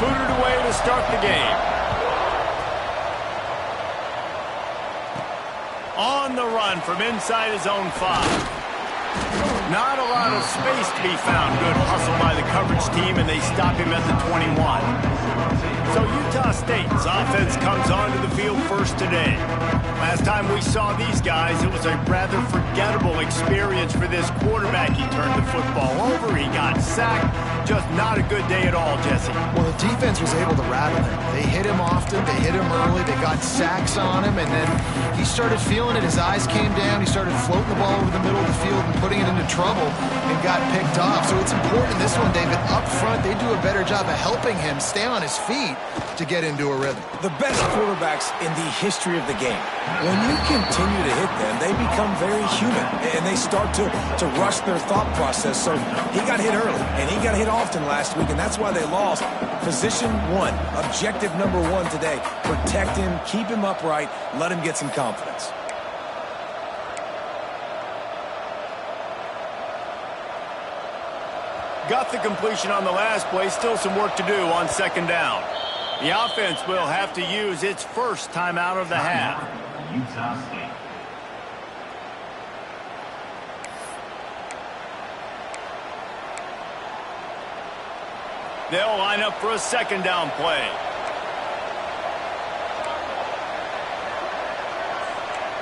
booted away to start the game. On the run from inside his own 5. Not a lot of space to be found. Good hustle by the coverage team, and they stop him at the 21. So Utah State's offense comes onto the field first today. Last time we saw these guys, it was a rather forgettable experience for this quarterback. He turned the football over, he got sacked. Just not a good day at all, Jesse. Well, the defense was able to rattle him. They hit him often, they hit him early, they got sacks on him, and then he started feeling it. His eyes came down, he started floating the ball over the middle of the field and putting it into trouble and got picked off. So it's important this one, David. Up front, they do a better job of helping him stay on his feet to get into a rhythm. The best quarterbacks in the history of the game, when you continue to hit them, they become very human, and they start to rush their thought process. So he got hit early, and he got hit often last week, and that's why they lost. Position 1, objective number 1 today. Protect him, keep him upright, let him get some confidence. Got the completion on the last play. Still some work to do on second down. The offense will have to use its first timeout of the half. Utah State. They'll line up for a second down play.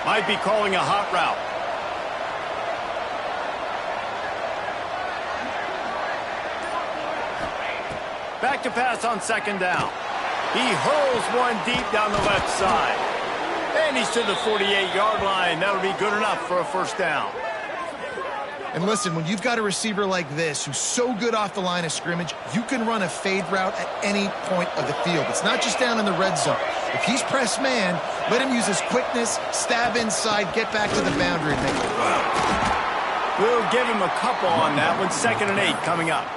Might be calling a hot route. Back to pass on second down. He hurls one deep down the left side. And he's to the 48-yard line. That'll be good enough for a first down. And listen, when you've got a receiver like this who's so good off the line of scrimmage, you can run a fade route at any point of the field. It's not just down in the red zone. If he's press man, let him use his quickness, stab inside, get back to the boundary, and make it wow. We'll give him a couple on that one. 2nd and 8 coming up.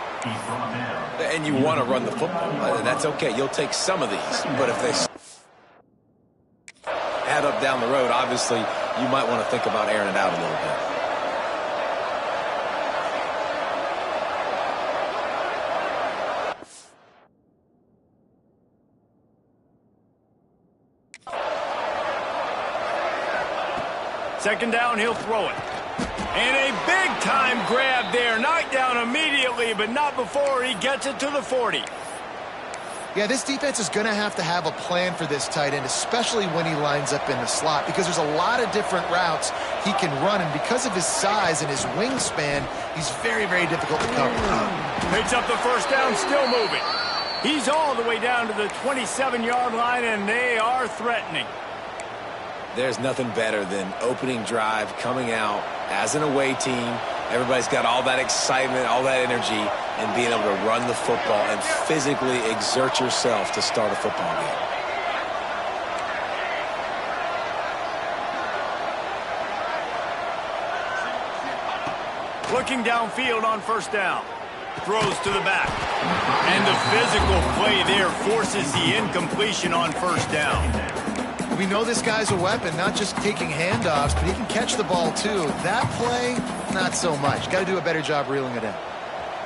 And you want to run the football. That's okay. You'll take some of these. But if they add up down the road, obviously, you might want to think about airing it out a little bit. Second down, he'll throw it. And a big-time grab there. Knocked down immediately, but not before he gets it to the 40. Yeah, this defense is going to have a plan for this tight end, especially when he lines up in the slot, because there's a lot of different routes he can run, and because of his size and his wingspan, he's very, very difficult to cover. Picks up the first down, still moving. He's all the way down to the 27-yard line, and they are threatening. There's nothing better than opening drive, coming out as an away team. Everybody's got all that excitement, all that energy, and being able to run the football and physically exert yourself to start a football game. Looking downfield on first down. Throws to the back. And the physical play there forces the incompletion on first down. We know this guy's a weapon, not just taking handoffs, but he can catch the ball too. That play, not so much. Got to do a better job reeling it in.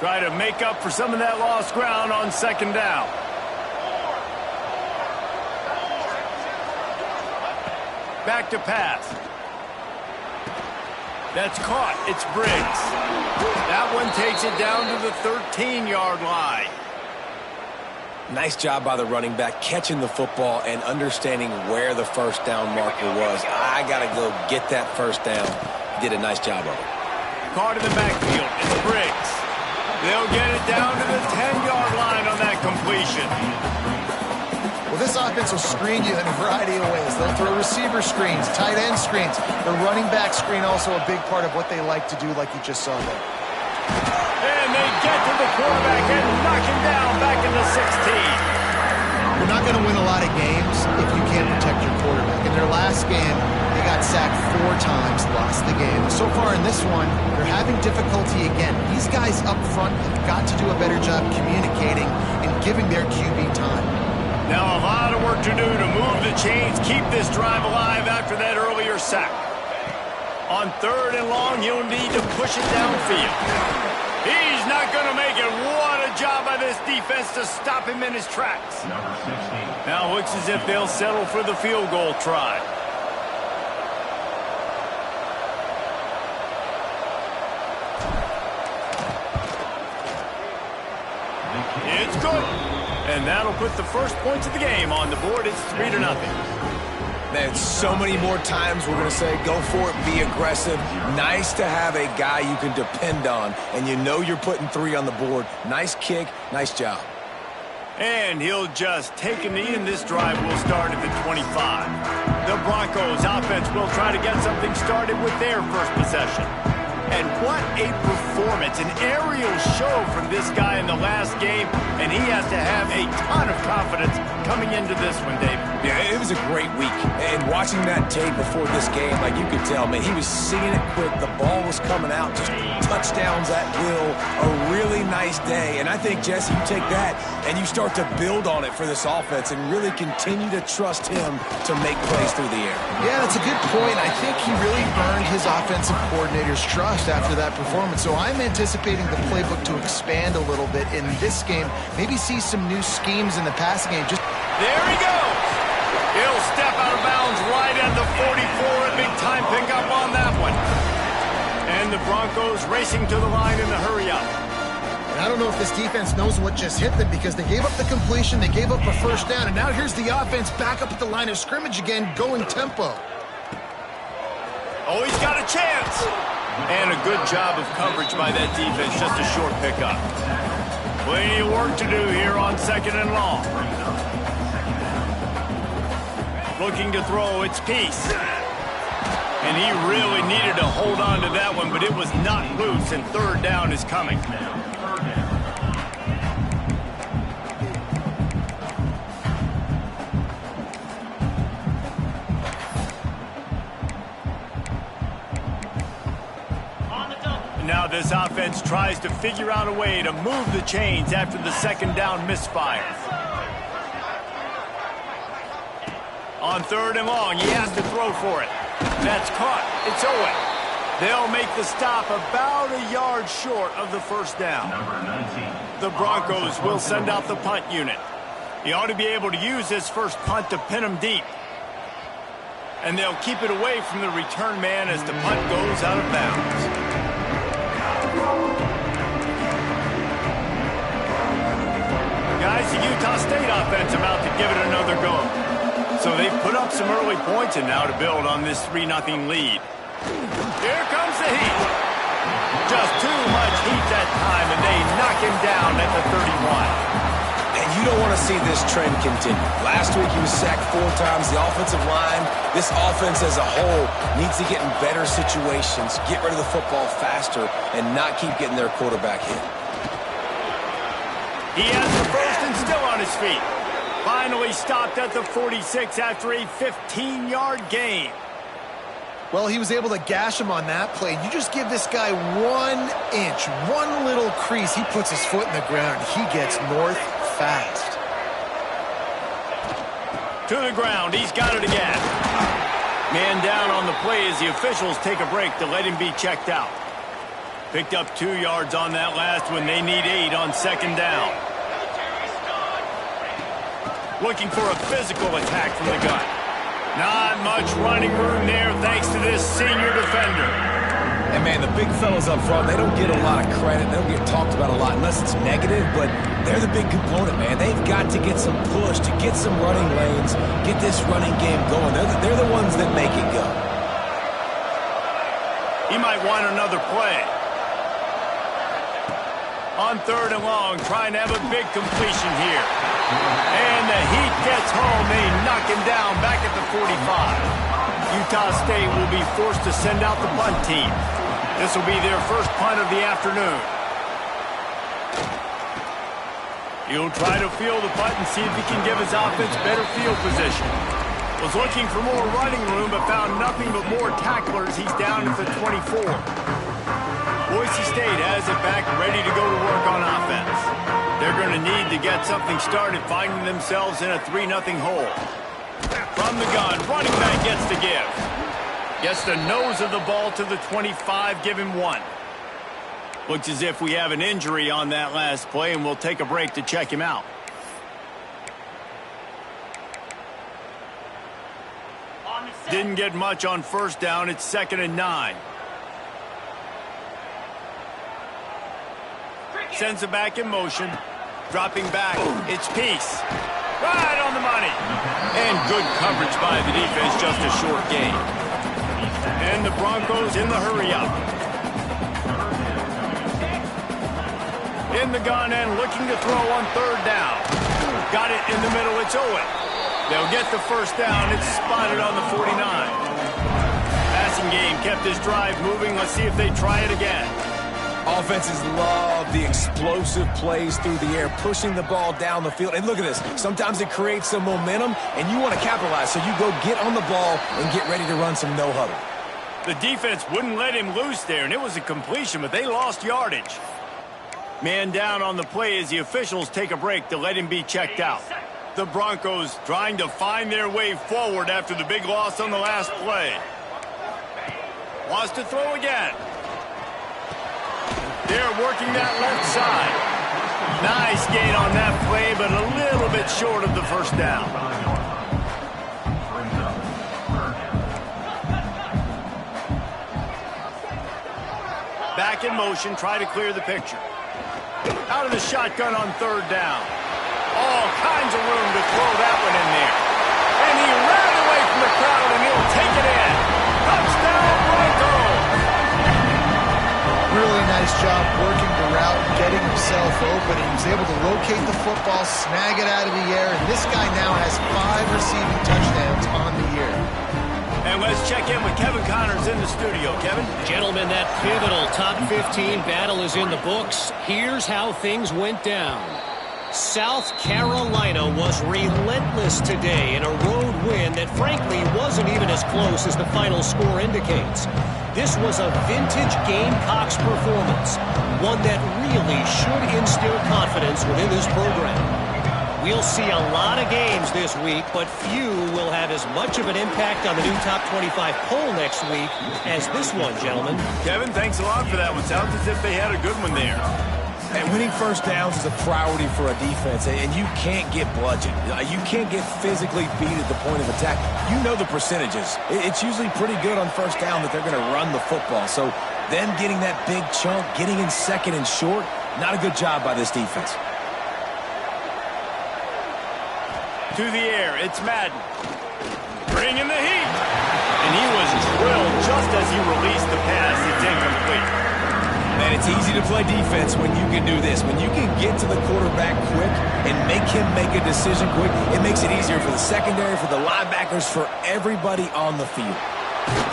Try to make up for some of that lost ground on second down. Back to pass. That's caught. It's Briggs. That one takes it down to the 13-yard line. Nice job by the running back, catching the football and understanding where the first down marker was. I got to go get that first down. Did a nice job of it. Caught in the backfield. It's Briggs. They'll get it down to the 10-yard line on that completion. Well, this offense will screen you in a variety of ways. They'll throw receiver screens, tight end screens. The running back screen also a big part of what they like to do, like you just saw there. And they get to the quarterback and knock him down back in the 16. You're not going to win a lot of games if you can't protect your quarterback. In their last game, they got sacked 4 times, lost the game. So far in this one, they're having difficulty again. These guys up front have got to do a better job communicating and giving their QB time. Now a lot of work to do to move the chains, keep this drive alive after that earlier sack. On 3rd and long, he'll need to push it downfield. He's not going to make it. What a Good job by this defense to stop him in his tracks. Now looks as if they'll settle for the field goal try. It's good. And that'll put the first points of the game on the board. It's 3-0. Man, so many more times we're going to say, go for it, be aggressive. Nice to have a guy you can depend on, and you know you're putting 3 on the board. Nice kick, nice job. And he'll just take a knee, and this drive will start at the 25. The Broncos offense will try to get something started with their first possession. And what a performance, an aerial show from this guy in the last game, and he has to have a ton of confidence coming into this one, Dave. Yeah, it was a great week, and watching that tape before this game, like you could tell, man, he was seeing it quick, the ball was coming out, just touchdowns at will, a really nice day, and I think, Jesse, you take that and you start to build on it for this offense and really continue to trust him to make plays through the air. Yeah, that's a good point. I think he really earned his offensive coordinator's trust after that performance. So I'm anticipating the playbook to expand a little bit in this game. Maybe see some new schemes in the passing game. There he goes. He'll step out of bounds right at the 44. A big time pickup on that one. And the Broncos racing to the line in the hurry up. And I don't know if this defense knows what just hit them because they gave up the completion, they gave up a first down, and now here's the offense back up at the line of scrimmage again, going tempo. Oh, he's got a chance. And a good job of coverage by that defense, just a short pickup. Plenty of work to do here on 2nd and long. Looking to throw, it's Peace. And he really needed to hold on to that one, but it was not loose, and 3rd down is coming. Now this offense tries to figure out a way to move the chains after the 2nd down misfire. On 3rd and long, he has to throw for it. That's caught. It's Owen. They'll make the stop about a yard short of the first down. The Broncos will send out the punt unit. He ought to be able to use his first punt to pin him deep. And they'll keep it away from the return man as the punt goes out of bounds. Guys, the Utah State offense about to give it another go. So they've put up some early points and now to build on this 3-0 lead. Here comes the heat. Just too much heat that time, and they knock him down at the 31. And you don't want to see this trend continue. Last week he was sacked 4 times. The offensive line, this offense as a whole, needs to get in better situations, get rid of the football faster, and not keep getting their quarterback hit. He has the first and still on his feet. Finally stopped at the 46 after a 15-yard gain. Well, he was able to gash him on that play. You just give this guy 1 inch, one little crease. He puts his foot in the ground. He gets north fast. To the ground. He's got it again. Man down on the play as the officials take a break to let him be checked out. Picked up 2 yards on that last one. They need 8 on 2nd down. Looking for a physical attack from the gun. Not much running room there thanks to this senior defender. And, man, the big fellas up front, they don't get a lot of credit. They don't get talked about a lot unless it's negative, but they're the big component, man. They've got to get some push, to get some running lanes, get this running game going. They're the ones that make it go. He might want another play. On 3rd and long, trying to have a big completion here. And the Heat gets home. They knock him down back at the 45. Utah State will be forced to send out the punt team. This will be their first punt of the afternoon. He'll try to field the punt and see if he can give his offense better field position. Was looking for more running room, but found nothing but more tacklers. He's down at the 24. Boise State has it back, ready to go to work on offense. They're going to need to get something started, finding themselves in a 3-0 hole. From the gun, running back gets to give. Gets the nose of the ball to the 25, give him 1. Looks as if we have an injury on that last play, and we'll take a break to check him out. Didn't get much on first down. It's 2nd and 9. Sends it back in motion. Dropping back. It's Peace. Right on the money. And good coverage by the defense. Just a short gain. And the Broncos in the hurry-up. In the gun and looking to throw on 3rd down. Got it in the middle. It's Owen. They'll get the first down. It's spotted on the 49. Passing game kept this drive moving. Let's see if they try it again. Offenses love the explosive plays through the air, pushing the ball down the field. And look at this. Sometimes it creates some momentum, and you want to capitalize. So you go get on the ball and get ready to run some no-huddle. The defense wouldn't let him loose there, and it was a completion, but they lost yardage. Man down on the play as the officials take a break to let him be checked out. The Broncos trying to find their way forward after the big loss on the last play. Wants to throw again. They're working that left side. Nice gain on that play, but a little bit short of the first down. Back in motion, try to clear the picture. Out of the shotgun on 3rd down. All kinds of room to throw that one in there. And he ran away from the crowd, and he'll take it in. Touchdown, Broncos! Really nice job working the route and getting himself open. He was able to locate the football, snag it out of the air, and this guy now has 5 receiving touchdowns on the year. And let's check in with Kevin Connors in the studio. Kevin? Gentlemen, that pivotal top 15 battle is in the books. Here's how things went down. South Carolina was relentless today in a road win that frankly wasn't even as close as the final score indicates. This was a vintage Gamecocks performance, one that really should instill confidence within this program. We'll see a lot of games this week, but few will have as much of an impact on the new top 25 poll next week as this one, gentlemen. Kevin, thanks a lot for that one. Sounds as if they had a good one there. And winning first downs is a priority for a defense, and you can't get bludgeoned. You can't get physically beat at the point of attack. You know the percentages. It's usually pretty good on first down that they're going to run the football. So them getting that big chunk, getting in 2nd and short, not a good job by this defense. To the air, it's Madden. Bringing the heat. And he was drilled just as he released the pass. It's incomplete. Man, it's easy to play defense when you can do this. When you can get to the quarterback quick and make him make a decision quick, it makes it easier for the secondary, for the linebackers, for everybody on the field.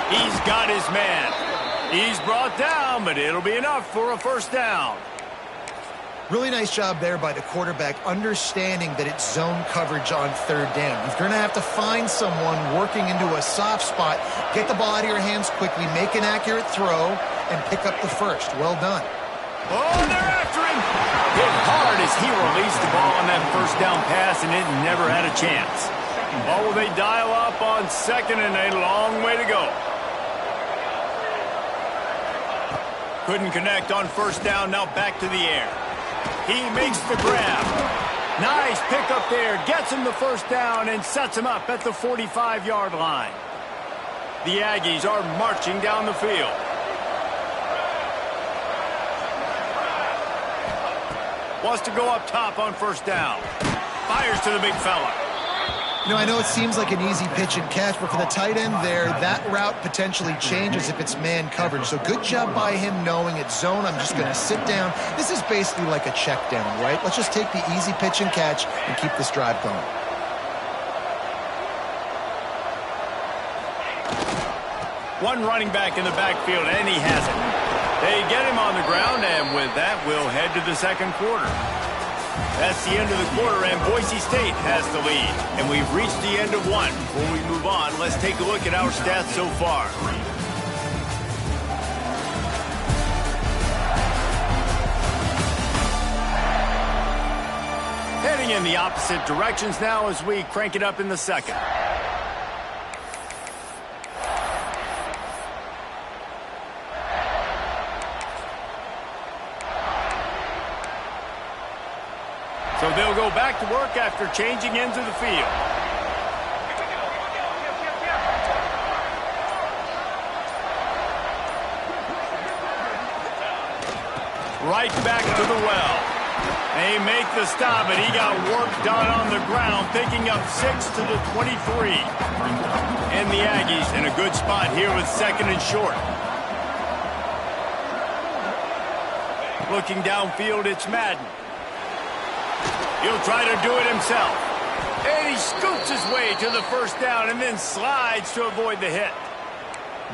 He's got his man. He's brought down, but it'll be enough for a first down. Really nice job there by the quarterback, understanding that it's zone coverage on 3rd down. You're going to have to find someone working into a soft spot, get the ball out of your hands quickly, make an accurate throw, and pick up the first. Well done. Oh, they're after him. Hit hard as he released the ball on that first down pass, and it never had a chance. Oh, they dial up on 2nd and a long way to go. Couldn't connect on first down, now back to the air. He makes the grab. Nice pickup there. Gets him the first down and sets him up at the 45-yard line. The Aggies are marching down the field. Wants to go up top on first down. Fires to the big fella. You know, I know it seems like an easy pitch and catch, but for the tight end there, that route potentially changes if it's man coverage. So good job by him knowing it's zone. I'm just going to sit down. This is basically like a check down, right? Let's just take the easy pitch and catch and keep this drive going. One running back in the backfield, and he has it. They get him on the ground, and with that, we'll head to the 2nd quarter. That's the end of the quarter, and Boise State has the lead. And we've reached the end of one. Before we move on, let's take a look at our stats so far. Heading in the opposite directions now as we crank it up in the 2nd. So they'll go back to work after changing ends of the field. Right back to the well. They make the stop, and he got work done on the ground, picking up 6 to the 23. And the Aggies in a good spot here with 2nd and short. Looking downfield, it's Madden. He'll try to do it himself. And he scoots his way to the first down and then slides to avoid the hit.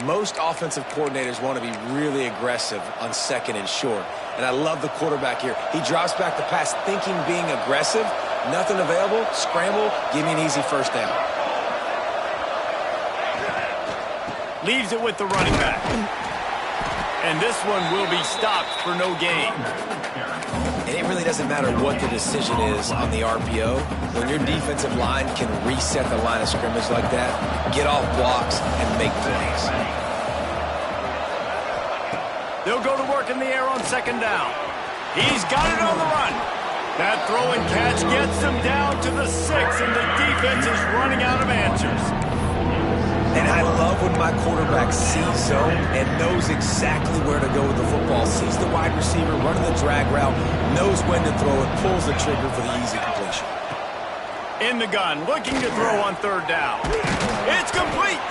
Most offensive coordinators want to be really aggressive on 2nd and short. And I love the quarterback here. He drops back the pass thinking being aggressive. Nothing available. Scramble. Give me an easy first down. Leaves it with the running back. And this one will be stopped for no gain. And it really doesn't matter what the decision is on the RPO. When your defensive line can reset the line of scrimmage like that, get off blocks and make plays. They'll go to work in the air on 2nd down. He's got it on the run. That throw and catch gets them down to the 6, and the defense is running out of answers. And I love when my quarterback sees zone and knows exactly where to go with the football. Sees the wide receiver running the drag route, knows when to throw it, pulls the trigger for the easy completion. In the gun, looking to throw on 3rd down. It's complete.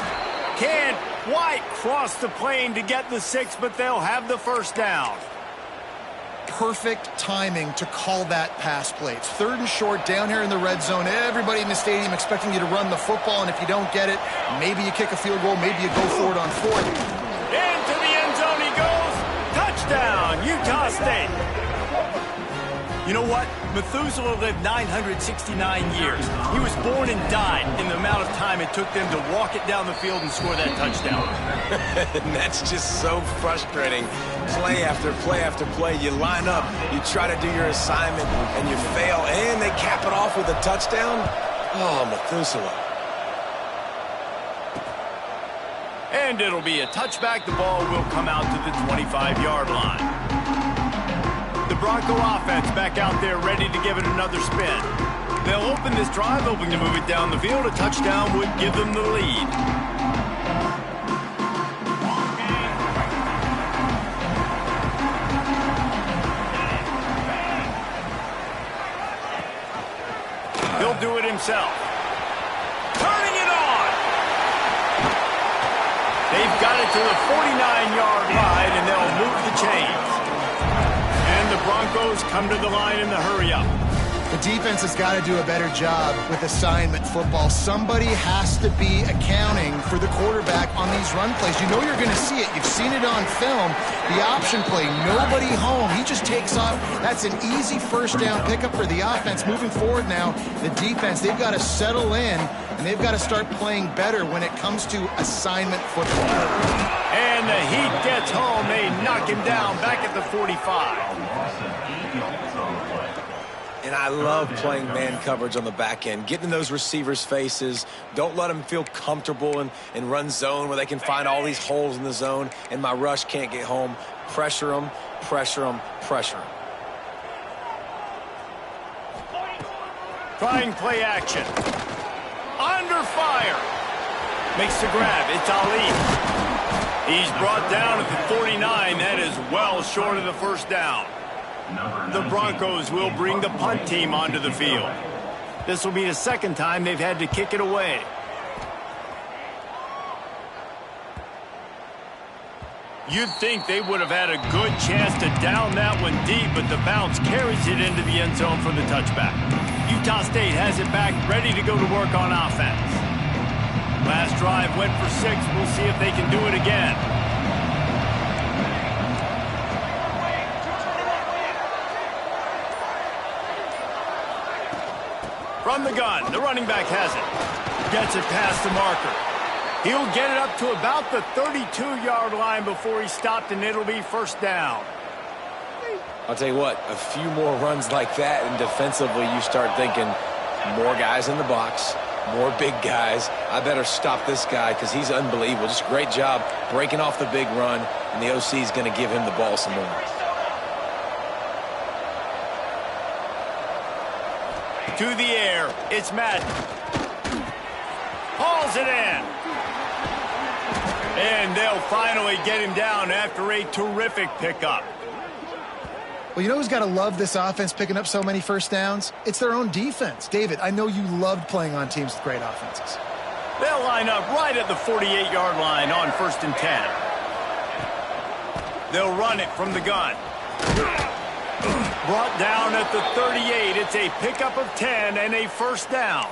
Can't quite cross the plane to get the 6, but they'll have the first down. Perfect timing to call that pass play. It's 3rd and short down here in the red zone. Everybody in the stadium expecting you to run the football, and if you don't get it, maybe you kick a field goal, maybe you go for it on 4th. Into the end zone he goes. Touchdown, Utah State. You know what? Methuselah lived 969 years. He was born and died in the amount of time it took them to walk it down the field and score that touchdown. And that's just so frustrating. Play after play after play. You line up, you try to do your assignment, and you fail, and they cap it off with a touchdown? Oh, Methuselah. And it'll be a touchback. The ball will come out to the 25-yard line. The Bronco offense back out there ready to give it another spin. They'll open this drive, hoping to move it down the field. A touchdown would give them the lead. He'll do it himself. Turning it on! They've got it to the 49-yard line, and they'll move the chains. And the Broncos come to the line in the hurry-up. The defense has got to do a better job with assignment football. Somebody has to be accounting for the quarterback on these run plays. You know you're going to see it. You've seen it on film. The option play, nobody home. He just takes off. That's an easy first down pickup for the offense. Moving forward now, the defense, they've got to settle in, and they've got to start playing better when it comes to assignment football. And the Heat gets home. They knock him down back at the 45. And I love playing man coverage on the back end, getting in those receivers' faces. Don't let them feel comfortable and run zone where they can find all these holes in the zone, and my rush can't get home. Pressure them, pressure them, pressure them. Trying play action. Under fire. Makes the grab. It's Ali. He's brought down at the 49. That is well short of the first down. The Broncos will bring the punt team onto the field. This will be the second time they've had to kick it away. You'd think they would have had a good chance to down that one deep, but the bounce carries it into the end zone for the touchback. Utah State has it back, ready to go to work on offense. Last drive went for 6. We'll see if they can do it again. From the gun, the running back has it. Gets it past the marker. He'll get it up to about the 32-yard line before he stopped, and it'll be first down. I'll tell you what, a few more runs like that, and defensively you start thinking more guys in the box, more big guys. I better stop this guy because he's unbelievable. Just a great job breaking off the big run, and the OC is going to give him the ball some more. To the air. It's Madden. Hauls it in. And they'll finally get him down after a terrific pickup. Well, you know who's got to love this offense picking up so many first downs? It's their own defense. David, I know you loved playing on teams with great offenses. They'll line up right at the 48-yard line on 1st and 10. They'll run it from the gun. Brought down at the 38. It's a pickup of 10 and a first down.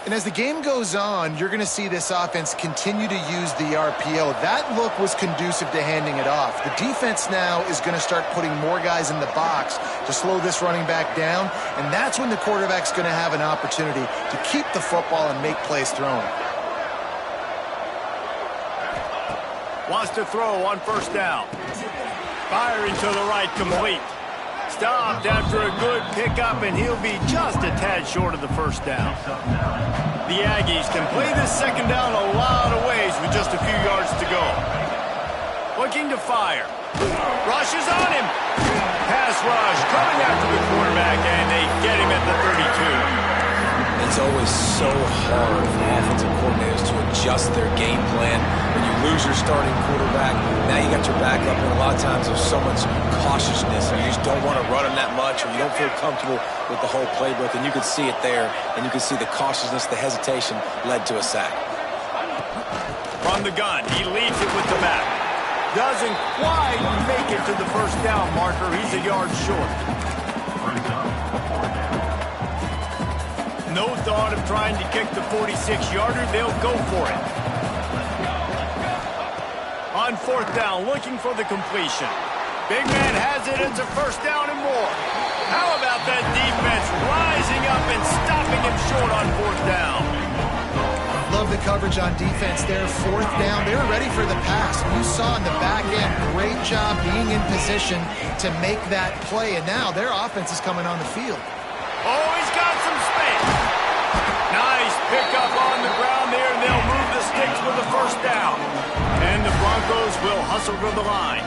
And as the game goes on, you're going to see this offense continue to use the RPO. That look was conducive to handing it off. The defense now is going to start putting more guys in the box to slow this running back down, and that's when the quarterback's going to have an opportunity to keep the football and make plays throwing. Wants to throw on 1st down. Firing to the right, complete. Stopped after a good pickup, and he'll be just a tad short of the first down. The Aggies can play this 2nd down a lot of ways with just a few yards to go. Looking to fire. Rushes on him. Pass rush coming after the quarterback, and they get him at the 32. It's always so hard for offensive coordinators to adjust their game plan. When you lose your starting quarterback, now you got your backup, and a lot of times there's so much cautiousness, and you just don't want to run him that much, or you don't feel comfortable with the whole playbook, and you can see it there, and you can see the cautiousness, the hesitation led to a sack. From the gun, he leads it with the back. Doesn't quite make it to the first down marker. He's a yard short. No thought of trying to kick the 46-yarder. They'll go for it. On 4th down, looking for the completion. Big man has it. It's a first down and more. How about that defense rising up and stopping him short on 4th down? Love the coverage on defense there. 4th down. They were ready for the pass. You saw in the back end, great job being in position to make that play. And now their offense is coming on the field. Oh, he's got some space. Nice pickup on the ground there, and they'll move the sticks with the first down. And the Broncos will hustle to the line.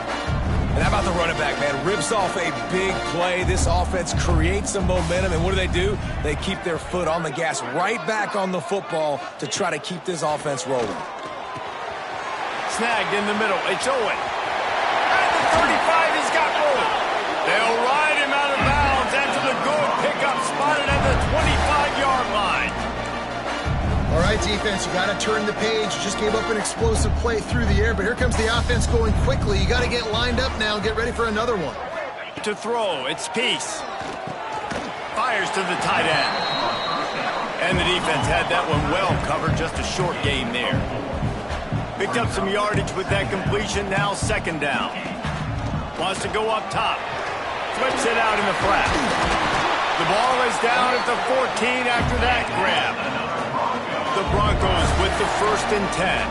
And how about the running back, man? Rips off a big play. This offense creates some momentum, and what do? They keep their foot on the gas, right back on the football to try to keep this offense rolling. Snagged in the middle. It's Owen. At the 35, he's got room. They'll ride him out of bounds after the good pickup spotted at the 25-yard line. All right, defense, you got to turn the page. You just gave up an explosive play through the air, but here comes the offense going quickly. You got to get lined up now and get ready for another one. To throw, it's Peace. Fires to the tight end. And the defense had that one well covered, just a short game there. Picked up some yardage with that completion, now 2nd down. Wants to go up top. Flips it out in the flat. The ball is down at the 14 after that grab. The Broncos with the 1st and 10.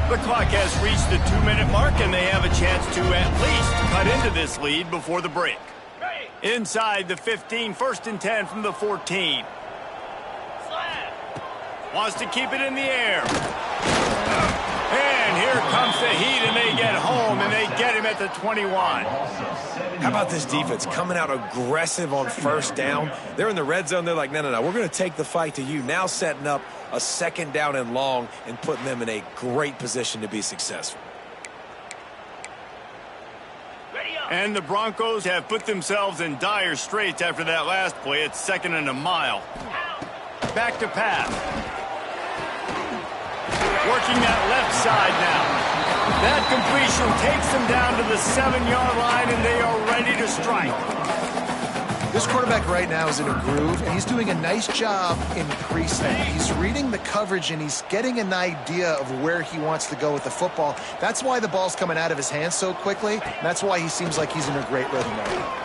The clock has reached the 2-minute mark, and they have a chance to at least cut into this lead before the break. Inside the 15, 1st and 10 from the 14. Wants to keep it in the air. And here comes the heat, and they get home, and they get him at the 21. How about this defense coming out aggressive on 1st down? They're in the red zone. They're like, no, we're going to take the fight to you. Now setting up a 2nd down and long and putting them in a great position to be successful. And the Broncos have put themselves in dire straits after that last play. It's 2nd and a mile. Back to pass. Working that left side now. That completion takes them down to the 7-yard line, and they are ready to strike. This quarterback right now is in a groove, and he's doing a nice job in pre-snap. He's reading the coverage, and he's getting an idea of where he wants to go with the football. That's why the ball's coming out of his hands so quickly. That's why he seems like he's in a great rhythm now.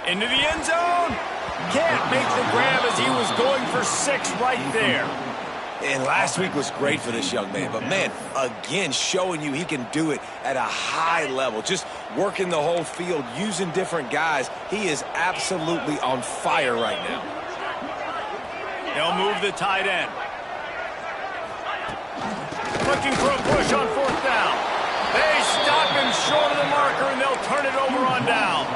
Into the end zone. Can't make the grab as he was going for 6 right there. And last week was great for this young man. But, man, again, showing you he can do it at a high level. Just working the whole field, using different guys. He is absolutely on fire right now. They'll move the tight end. Looking for a push on 4th down. They stop him short of the marker, and they'll turn it over on downs.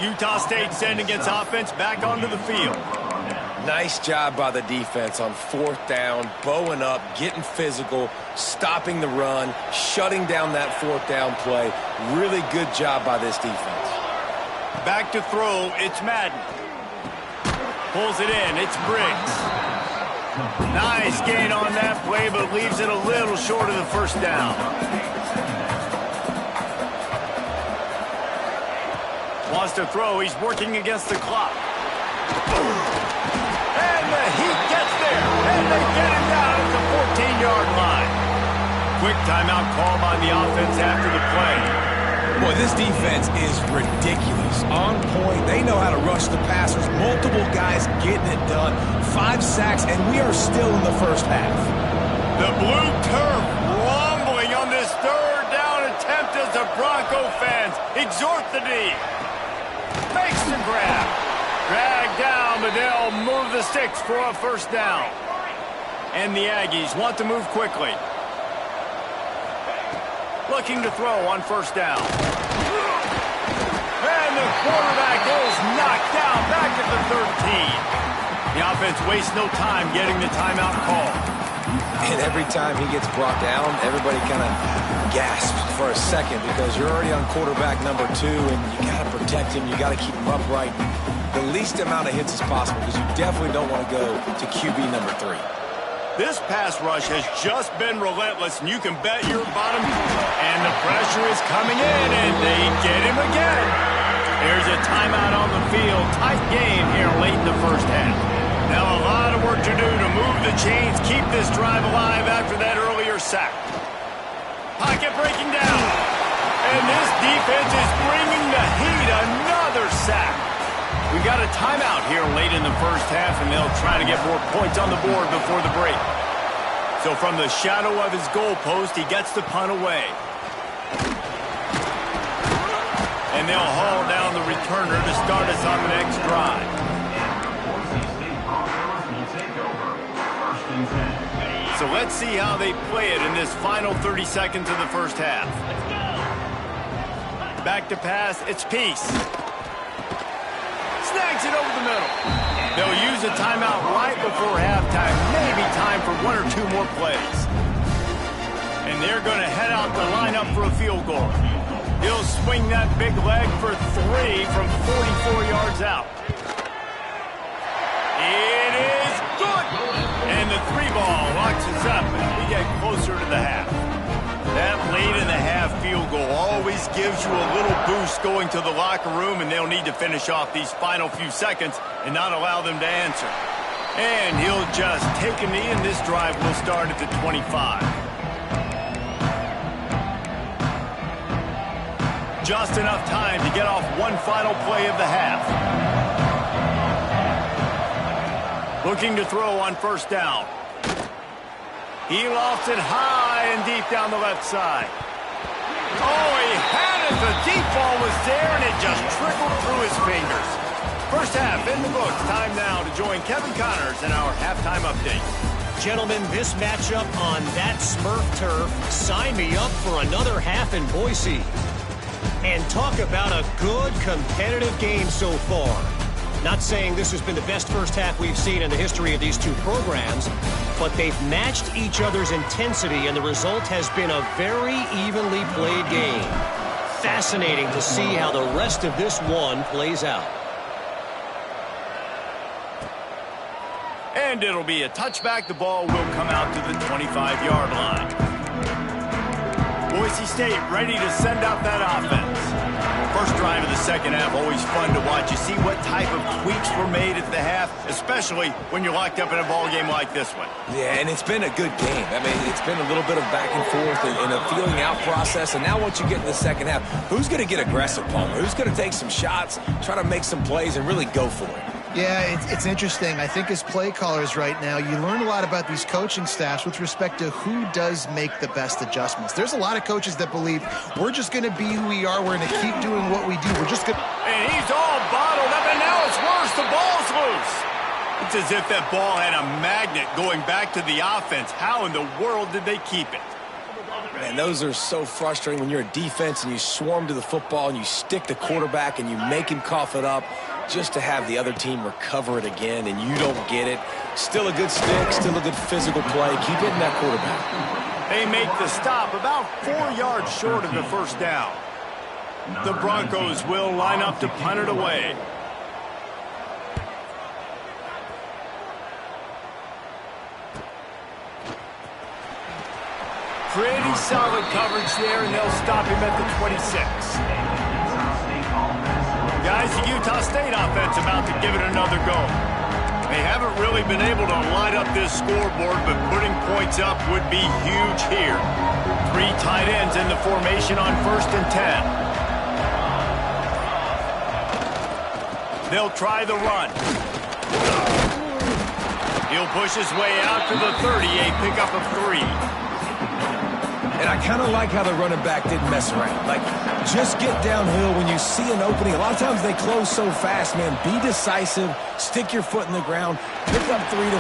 Utah State sending its offense back onto the field. Nice job by the defense on 4th down, bowing up, getting physical, stopping the run, shutting down that 4th down play. Really good job by this defense. Back to throw, it's Madden. Pulls it in, it's Briggs. Nice gain on that play, but leaves it a little short of the first down. Wants to throw, he's working against the clock. And the Heat gets there, and they get him down at the 14-yard line. Quick timeout called on the offense after the play. Boy, this defense is ridiculous. On point, they know how to rush the passers. Multiple guys getting it done. 5 sacks, and we are still in the first half. The blue turf rumbling on this 3rd down attempt as the Bronco fans exhort the D. Makes the grab. Drag down, but they'll move the sticks for a first down. And the Aggies want to move quickly. Looking to throw on first down. And the quarterback is knocked down back at the 13. The offense wastes no time getting the timeout call. And every time he gets brought down, everybody kind of gasps for a second because you're already on quarterback number 2 and you got to protect him. You got to keep him upright. The least amount of hits as possible because you definitely don't want to go to QB number 3. This pass rush has just been relentless, and you can bet your bottom. And the pressure is coming in, and they get him again. There's a timeout on the field. Tight game here late in the first half. Now a lot of work to do to move the chains, keep this drive alive after that earlier sack. Pocket breaking down. And this defense is bringing the Heat another sack. We got a timeout here late in the first half, and they'll try to get more points on the board before the break. So from the shadow of his goalpost, he gets the punt away. And they'll haul down the returner to start us on the next drive. So let's see how they play it in this final 30 seconds of the first half. Back to pass, it's Peace. Snags it over the middle. They'll use a timeout right before halftime. Maybe time for 1 or 2 more plays. And they're going to head out the lineup for a field goal. He'll swing that big leg for 3 from 44 yards out. It is good. And the 3-ball locks us up as we get closer to the half. That late in the half field goal always gives you a little boost going to the locker room, and they'll need to finish off these final few seconds and not allow them to answer. And he'll just take a knee, and this drive will start at the 25. Just enough time to get off one final play of the half. Looking to throw on first down. He lofts it high and deep down the left side. Oh, he had it. The deep ball was there, and it just trickled through his fingers. First half in the books. Time now to join Kevin Connors in our halftime update. Gentlemen, this matchup on that Smurf turf, sign me up for another half in Boise. And talk about a good competitive game so far. Not saying this has been the best first half we've seen in the history of these two programs, but they've matched each other's intensity, and the result has been a very evenly played game. Fascinating to see how the rest of this one plays out. And it'll be a touchback. The ball will come out to the 25-yard line. Boise State ready to send out that offense. First drive of the second half, always fun to watch. You see what type of tweaks were made at the half, especially when you're locked up in a ball game like this one. Yeah, and it's been a good game. I mean, it's been a little bit of back and forth and a feeling out process. And now once you get in the second half, who's going to get aggressive, Palmer? Who's going to take some shots, try to make some plays, and really go for it? Yeah, it's interesting. I think as play callers right now, you learn a lot about these coaching staffs with respect to who does make the best adjustments. There's a lot of coaches that believe we're just going to be who we are. We're going to keep doing what we do. We're just going to... And he's all bottled up, and now it's worse. The ball's loose. It's as if that ball had a magnet going back to the offense. How in the world did they keep it? Man, those are so frustrating when you're a defense and you swarm to the football and you stick the quarterback and you make him cough it up just to have the other team recover it again and you don't get it. Still a good stick, still a good physical play. Keep hitting that quarterback. They make the stop about 4 yards short of the first down. The Broncos will line up to punt it away. Pretty solid coverage there, and they'll stop him at the 26. Guys, the Utah State offense about to give it another go. They haven't really been able to light up this scoreboard, but putting points up would be huge here. 3 tight ends in the formation on 1st and 10. They'll try the run. He'll push his way out to the 30, a pickup of 3. And I kind of like how the running back didn't mess around. Like, just get downhill when you see an opening. A lot of times they close so fast, man. Be decisive. Stick your foot in the ground. Pick up 3 to...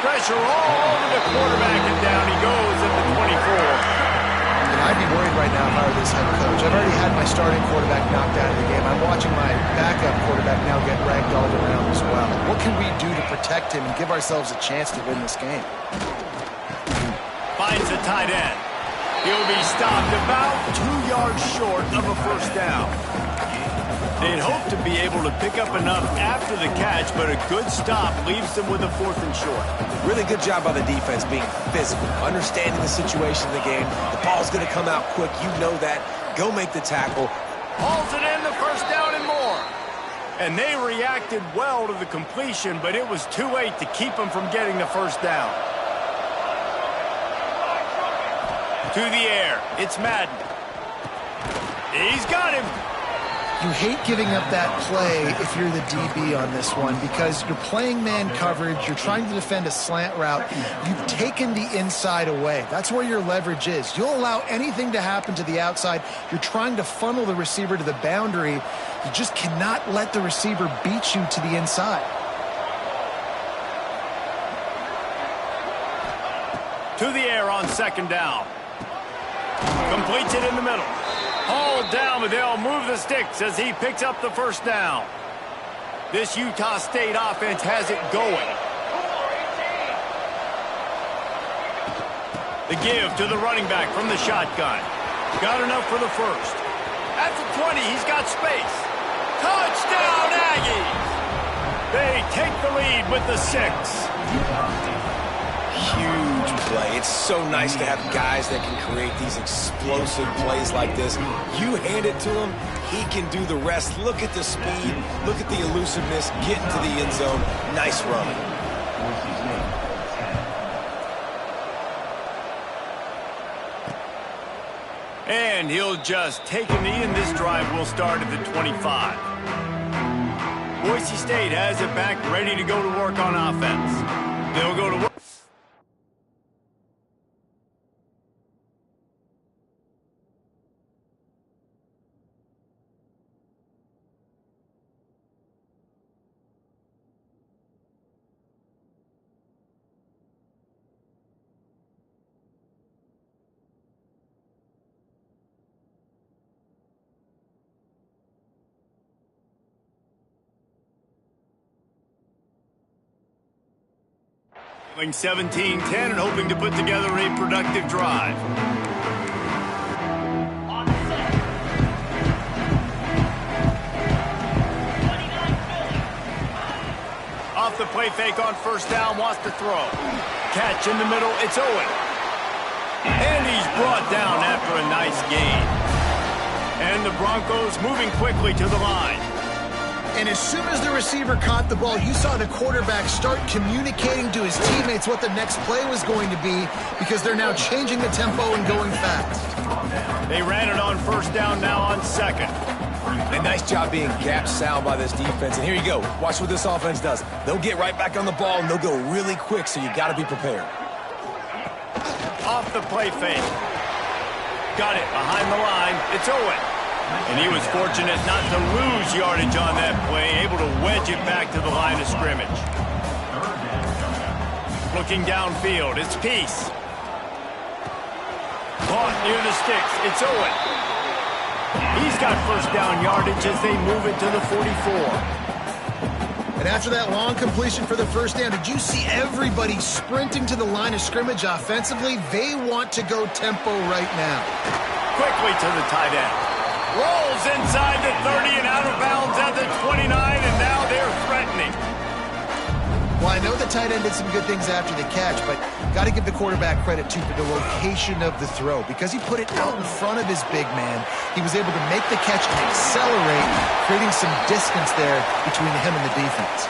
Pressure all over the quarterback, and down he goes at the 24. And I'd be worried right now if I were this head coach. I've already had my starting quarterback knocked out of the game. I'm watching my backup quarterback now get ragdolled around as well. What can we do to protect him and give ourselves a chance to win this game? Finds a tight end. He'll be stopped about 2 yards short of a first down. They'd hope to be able to pick up enough after the catch, but a good stop leaves them with a 4th and short. Really good job by the defense being physical, understanding the situation of the game. The ball's going to come out quick. You know that. Go make the tackle. Hauls it in, the first down and more. And they reacted well to the completion, but it was too late to keep them from getting the first down. To the air. It's Madden. He's got him. You hate giving up that play if you're the DB on this one because you're playing man coverage. You're trying to defend a slant route. You've taken the inside away. That's where your leverage is. You'll allow anything to happen to the outside. You're trying to funnel the receiver to the boundary. You just cannot let the receiver beat you to the inside. To the air on 2nd down. Completes it in the middle. Hauled down, but they'll move the sticks as he picks up the first down. This Utah State offense has it going. The give to the running back from the shotgun. Got enough for the first. At the 20, he's got space. Touchdown, Aggies! They take the lead with the 6. Huge play. It's so nice to have guys that can create these explosive plays like this. You hand it to him, he can do the rest. Look at the speed. Look at the elusiveness. Get into the end zone. Nice run. And he'll just take a knee, and this drive will start at the 25. Boise State has it back, ready to go to work on offense. They'll go to work. Playing 17-10 and hoping to put together a productive drive. Off the play fake on 1st down, wants to throw. Catch in the middle, it's Owen. And he's brought down after a nice gain. And the Broncos moving quickly to the line. And as soon as the receiver caught the ball, you saw the quarterback start communicating to his teammates what the next play was going to be because they're now changing the tempo and going fast. They ran it on 1st down, now on 2nd. And nice job being gap sound by this defense. And here you go. Watch what this offense does. They'll get right back on the ball, and they'll go really quick, so you got to be prepared. Off the play fake. Got it behind the line. It's Owen. And he was fortunate not to lose yardage on that play, able to wedge it back to the line of scrimmage. Looking downfield, it's Peace. Caught near the sticks. It's Owen. He's got first down yardage as they move it to the 44. And after that long completion for the first down, did you see everybody sprinting to the line of scrimmage offensively? They want to go tempo right now. Quickly to the tight end. Rolls inside the 30 and out of bounds at the 29, and now they're threatening. Well, I know the tight end did some good things after the catch, but got to give the quarterback credit, too, for the location of the throw. Because he put it out in front of his big man, he was able to make the catch and accelerate, creating some distance there between him and the defense.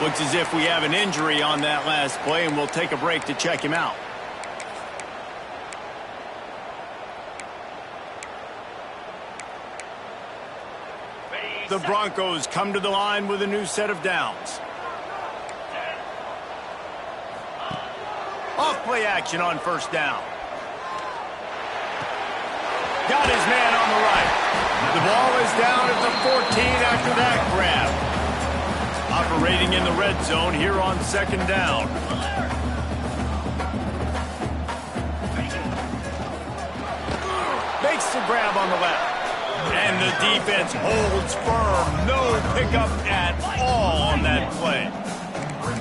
Looks as if we have an injury on that last play, and we'll take a break to check him out. The Broncos come to the line with a new set of downs. Off play action on first down. Got his man on the right. The ball is down at the 14 after that grab. Operating in the red zone here on second down. Makes the grab on the left. And the defense holds firm. No pickup at all on that play.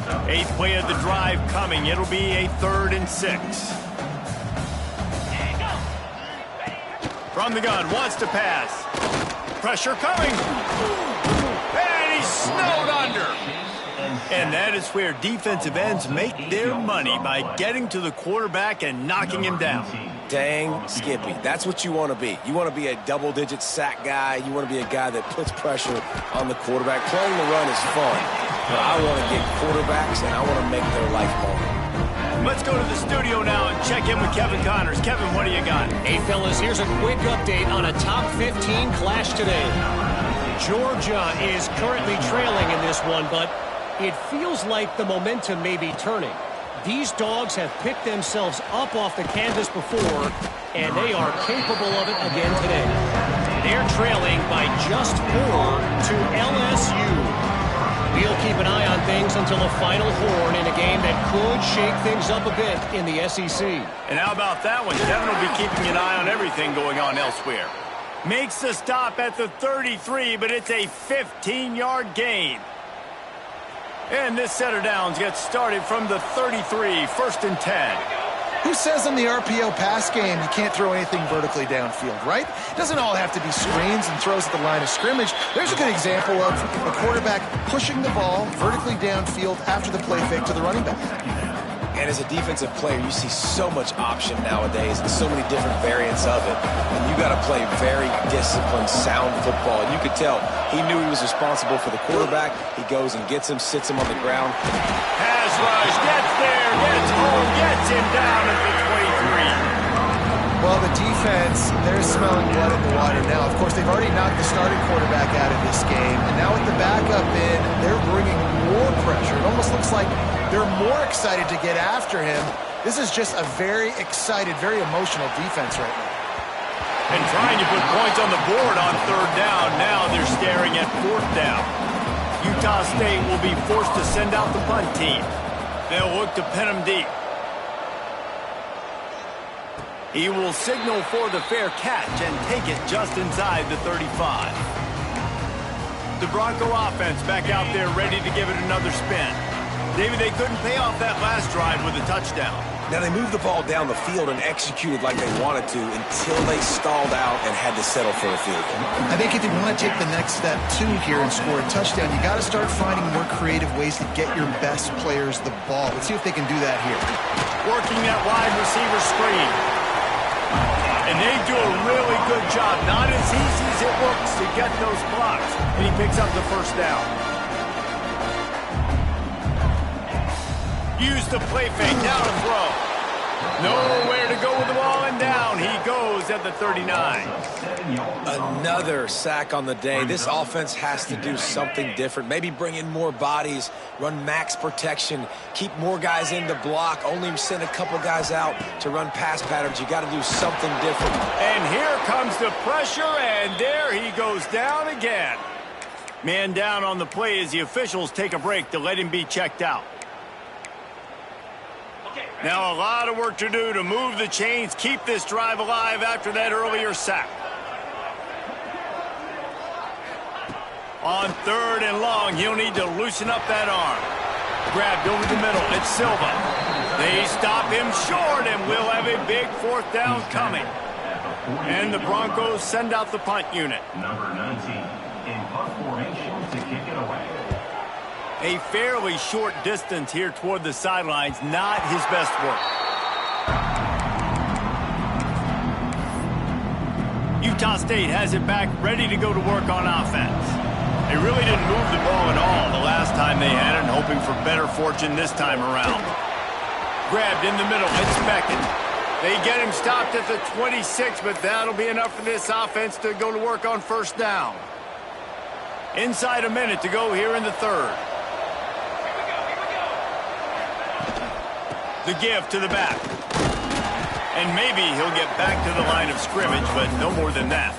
8th play of the drive coming. It'll be a 3rd and 6. From the gun, wants to pass. Pressure coming. And he's snowed under. And that is where defensive ends make their money, by getting to the quarterback and knocking him down. Dang, Skippy. That's what you want to be. You want to be a double-digit sack guy. You want to be a guy that puts pressure on the quarterback. Playing the run is fun, but I want to get quarterbacks, and I want to make their life harder. Let's go to the studio now and check in with Kevin Connors. Kevin, what do you got? Hey, fellas, here's a quick update on a top 15 clash today. Georgia is currently trailing in this one, but it feels like the momentum may be turning. These dogs have picked themselves up off the canvas before, and they are capable of it again today. They're trailing by just 4 to LSU. We'll keep an eye on things until the final horn in a game that could shake things up a bit in the SEC. And how about that one? Kevin will be keeping an eye on everything going on elsewhere. Makes the stop at the 33, but it's a 15-yard gain. And this set of downs gets started from the 33, 1st and 10. Who says in the RPO pass game you can't throw anything vertically downfield, right? It doesn't all have to be screens and throws at the line of scrimmage. There's a good example of a quarterback pushing the ball vertically downfield after the play fake to the running back. And as a defensive player, you see so much option nowadays and so many different variants of it. And you got to play very disciplined, sound football. And you could tell he knew he was responsible for the quarterback. He goes and gets him, sits him on the ground. Pass rush, gets there, gets home, gets him down at the 23. Well, the defense, they're smelling blood in the water now. Of course, they've already knocked the starting quarterback out of this game. And now with the backup in, they're bringing more pressure. It almost looks like they're more excited to get after him. This is just a very excited, very emotional defense right now. And trying to put points on the board on 3rd down. Now they're staring at 4th down. Utah State will be forced to send out the punt team. They'll look to pin him deep. He will signal for the fair catch and take it just inside the 35. The Bronco offense back out there ready to give it another spin. David, they couldn't pay off that last drive with a touchdown. Now, they moved the ball down the field and executed like they wanted to until they stalled out and had to settle for a field goal. I think if you want to take the next step, too, here and score a touchdown, you got to start finding more creative ways to get your best players the ball. Let's see if they can do that here. Working that wide receiver screen. And they do a really good job. Not as easy as it looks to get those blocks. And he picks up the first down. Use the play fake, now to throw. Nowhere to go with the ball, and down he goes at the 39. Another sack on the day. This offense has to do something different. Maybe bring in more bodies, run max protection, keep more guys in the block, only send a couple guys out to run pass patterns. You got to do something different. And here comes the pressure, and there he goes down again. Man down on the play as the officials take a break to let him be checked out. Okay. Now a lot of work to do to move the chains, keep this drive alive after that earlier sack. On 3rd and long, he'll need to loosen up that arm. Grabbed over the middle, it's Silva. They stop him short, and we'll have a big 4th down coming. And the Broncos send out the punt unit. Number 19 in punt formation to kick it away. A fairly short distance here toward the sidelines, not his best work. Utah State has it back, ready to go to work on offense. They really didn't move the ball at all the last time they had it, and hoping for better fortune this time around. Grabbed in the middle, it's Beckett. They get him stopped at the 26, but that'll be enough for this offense to go to work on 1st down. Inside a minute to go here in the 3rd. The give to the back. And maybe he'll get back to the line of scrimmage, but no more than that.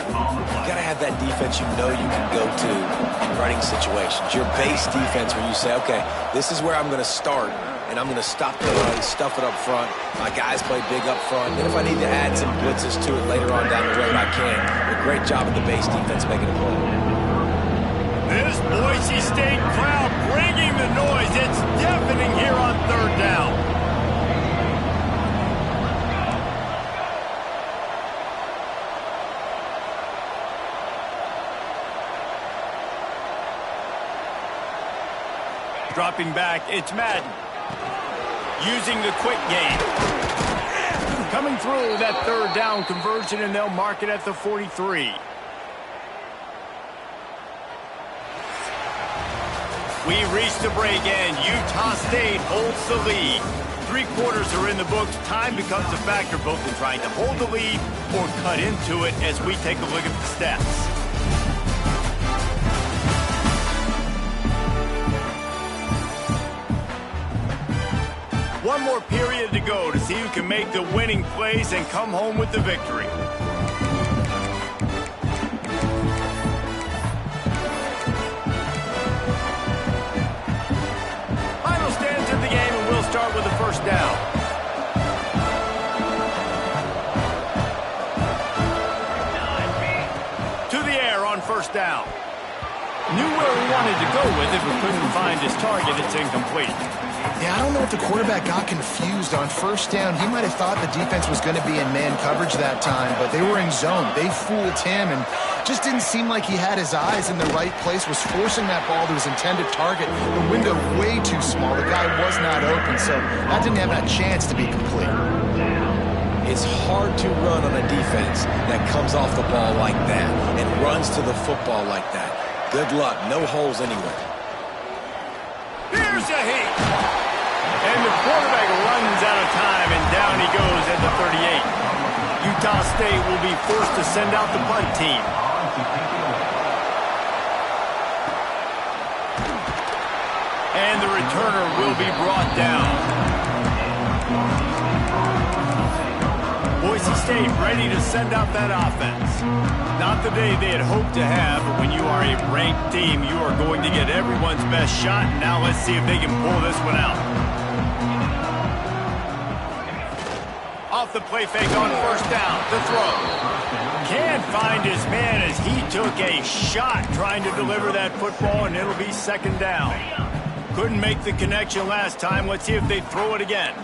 You got to have that defense you know you can go to in running situations. Your base defense where you say, okay, this is where I'm going to start, and I'm going to stop the run, stuff it up front. My guys play big up front. And if I need to add some blitzes to it later on down the road, I can. A great job of the base defense making a play. This Boise State crowd bringing the noise. It's deafening here on 3rd down. Dropping back, it's Madden. Using the quick game. Coming through that 3rd down conversion, and they'll mark it at the 43. We reach the break, and Utah State holds the lead. 3 quarters are in the books. Time becomes a factor both in trying to hold the lead or cut into it as we take a look at the stats. One more period to go to see who can make the winning plays and come home with the victory. Final stands of the game, and we'll start with the 1st down. To the air on 1st down. Knew where he wanted to go with it, but couldn't find his target. It's incomplete. Yeah, I don't know if the quarterback got confused on 1st down. He might have thought the defense was going to be in man coverage that time, but they were in zone. They fooled him and just didn't seem like he had his eyes in the right place, was forcing that ball to his intended target. The window way too small. The guy was not open, so that didn't have a chance to be complete. It's hard to run on a defense that comes off the ball like that and runs to the football like that. Good luck. No holes anywhere. Here's a hit. And the quarterback runs out of time, and down he goes at the 38. Utah State will be forced to send out the punt team. And the returner will be brought down. Boise State ready to send out that offense. Not the day they had hoped to have, but when you are a ranked team, you are going to get everyone's best shot. Now let's see if they can pull this one out. Off the play fake on 1st down, the throw. Can't find his man as he took a shot trying to deliver that football, and it'll be 2nd down. Couldn't make the connection last time. Let's see if they throw it again.